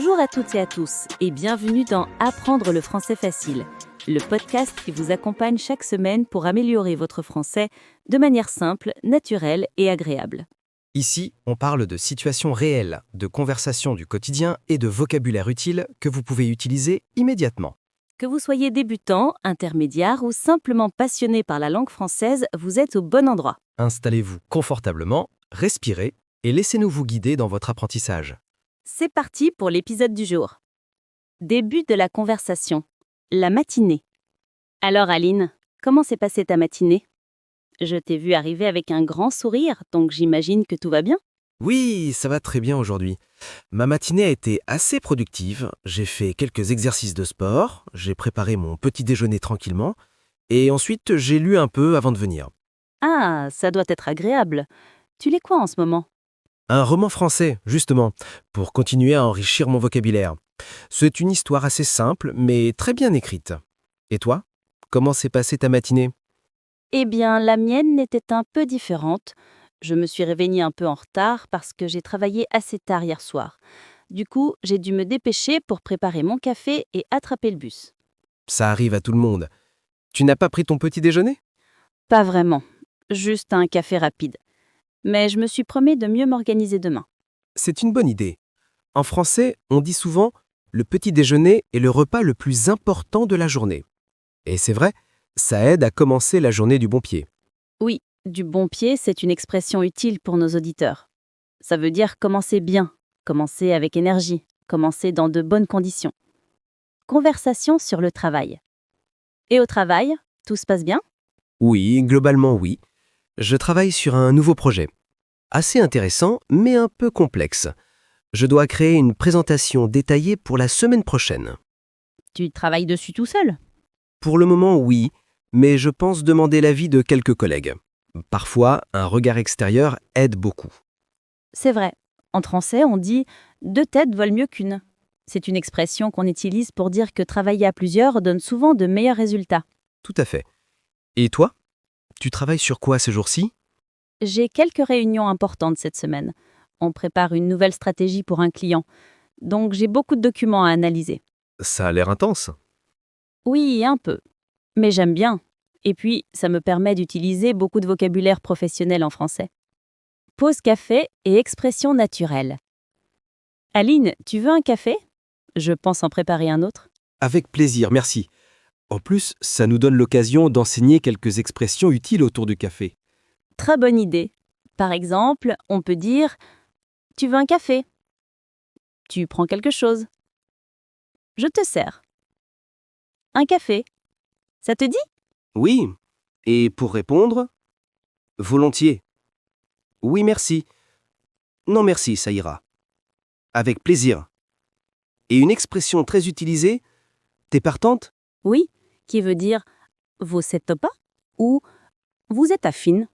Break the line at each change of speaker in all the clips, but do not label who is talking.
Bonjour à toutes et à tous et bienvenue dans Apprendre le français facile, le podcast qui vous accompagne chaque semaine pour améliorer votre français de manière simple, naturelle et agréable.
Ici, on parle de situations réelles, de conversations du quotidien et de vocabulaire utile que vous pouvez utiliser immédiatement.
Que vous soyez débutant, intermédiaire ou simplement passionné par la langue française, vous êtes au bon endroit.
Installez-vous confortablement, respirez et laissez-nous vous guider dans votre apprentissage.
C'est parti pour l'épisode du jour. Début de la conversation. La matinée. Alors Aline, comment s'est passée ta matinée ? Je t'ai vu arriver avec un grand sourire, donc j'imagine que tout va bien ?
Oui, ça va très bien aujourd'hui. Ma matinée a été assez productive. J'ai fait quelques exercices de sport, j'ai préparé mon petit déjeuner tranquillement et ensuite j'ai lu un peu avant de venir.
Ah, ça doit être agréable. Tu lis quoi en ce moment ?
Un roman français, justement, pour continuer à enrichir mon vocabulaire. C'est une histoire assez simple, mais très bien écrite. Et toi, comment s'est passée ta matinée ?
Eh bien, la mienne était un peu différente. Je me suis réveillée un peu en retard parce que j'ai travaillé assez tard hier soir. Du coup, j'ai dû me dépêcher pour préparer mon café et attraper le bus.
Ça arrive à tout le monde. Tu n'as pas pris ton petit déjeuner ?
Pas vraiment, juste un café rapide. Mais je me suis promis de mieux m'organiser demain.
C'est une bonne idée. En français, on dit souvent « le petit déjeuner est le repas le plus important de la journée ». Et c'est vrai, ça aide à commencer la journée du bon pied.
Oui, du bon pied, c'est une expression utile pour nos auditeurs. Ça veut dire commencer bien, commencer avec énergie, commencer dans de bonnes conditions. Conversation sur le travail. Et au travail, tout se passe bien ?
Oui, globalement oui. Je travaille sur un nouveau projet. Assez intéressant, mais un peu complexe. Je dois créer une présentation détaillée pour la semaine prochaine.
Tu travailles dessus tout seul ?
Pour le moment, oui, mais je pense demander l'avis de quelques collègues. Parfois, un regard extérieur aide beaucoup.
C'est vrai. En français, on dit « deux têtes valent mieux qu'une ». C'est une expression qu'on utilise pour dire que travailler à plusieurs donne souvent de meilleurs résultats.
Tout à fait. Et toi ? Tu travailles sur quoi ces jours-ci ?
J'ai quelques réunions importantes cette semaine. On prépare une nouvelle stratégie pour un client. Donc j'ai beaucoup de documents à analyser.
Ça a l'air intense.
Oui, un peu. Mais j'aime bien. Et puis, ça me permet d'utiliser beaucoup de vocabulaire professionnel en français. Pause café et expression naturelle. Aline, tu veux un café ? Je pense en préparer un autre.
Avec plaisir, merci. En plus, ça nous donne l'occasion d'enseigner quelques expressions utiles autour du café.
Très bonne idée. Par exemple, on peut dire « Tu veux un café ? Tu prends quelque chose ? Je te sers. Un café. Ça te dit ?
Oui. Et pour répondre ? Volontiers. Oui, merci. Non, merci, ça ira. Avec plaisir. Et une expression très utilisée ? T'es partante ?
Oui, qui veut dire « Vous êtes pas ?» ou « Vous êtes affine ?»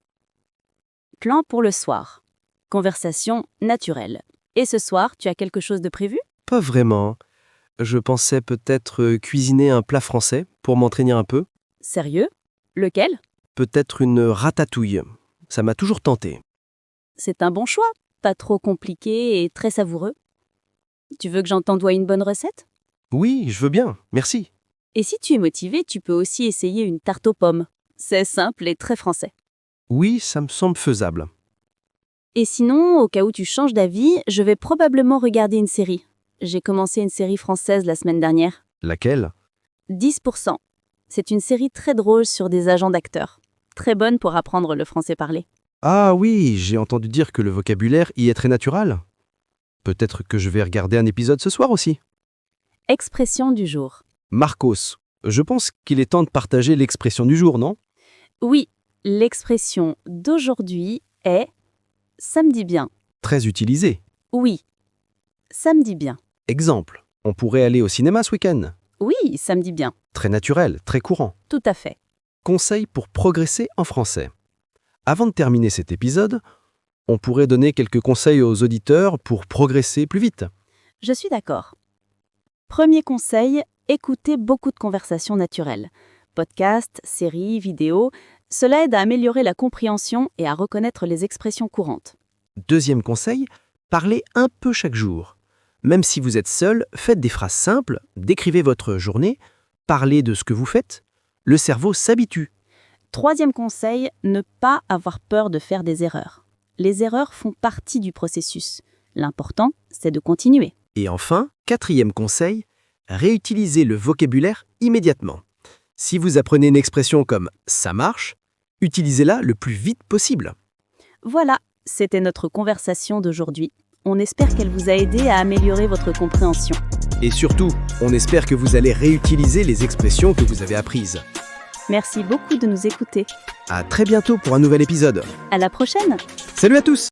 Plan pour le soir. Conversation naturelle. Et ce soir, tu as quelque chose de prévu ?
Pas vraiment. Je pensais peut-être cuisiner un plat français pour m'entraîner un peu.
Sérieux ? Lequel ?
Peut-être une ratatouille. Ça m'a toujours tenté.
C'est un bon choix, pas trop compliqué et très savoureux. Tu veux que j'en t'envoie une bonne recette ?
Oui, je veux bien, merci.
Et si tu es motivé, tu peux aussi essayer une tarte aux pommes. C'est simple et très français.
Oui, ça me semble faisable.
Et sinon, au cas où tu changes d'avis, je vais probablement regarder une série. J'ai commencé une série française la semaine dernière.
Laquelle ?
10%. C'est une série très drôle sur des agents d'acteurs. Très bonne pour apprendre le français parlé.
Ah oui, j'ai entendu dire que le vocabulaire y est très naturel. Peut-être que je vais regarder un épisode ce soir aussi.
Expression du jour.
Marcos, je pense qu'il est temps de partager l'expression du jour, non ?
Oui, l'expression d'aujourd'hui est « ça me dit bien ».
Très utilisé.
Oui, ça me dit bien.
Exemple, on pourrait aller au cinéma ce week-end.
Oui, ça me dit bien.
Très naturel, très courant.
Tout à fait.
Conseil pour progresser en français. Avant de terminer cet épisode, on pourrait donner quelques conseils aux auditeurs pour progresser plus vite.
Je suis d'accord. Premier conseil, écoutez beaucoup de conversations naturelles. Podcasts, séries, vidéos, cela aide à améliorer la compréhension et à reconnaître les expressions courantes.
Deuxième conseil, parlez un peu chaque jour. Même si vous êtes seul, faites des phrases simples, décrivez votre journée, parlez de ce que vous faites. Le cerveau s'habitue.
3e conseil, ne pas avoir peur de faire des erreurs. Les erreurs font partie du processus. L'important, c'est de continuer.
Et enfin, 4e conseil, réutilisez le vocabulaire immédiatement. Si vous apprenez une expression comme « ça marche », utilisez-la le plus vite possible.
Voilà, c'était notre conversation d'aujourd'hui. On espère qu'elle vous a aidé à améliorer votre compréhension.
Et surtout, on espère que vous allez réutiliser les expressions que vous avez apprises.
Merci beaucoup de nous écouter.
À très bientôt pour un nouvel épisode.
À la prochaine!
Salut à tous!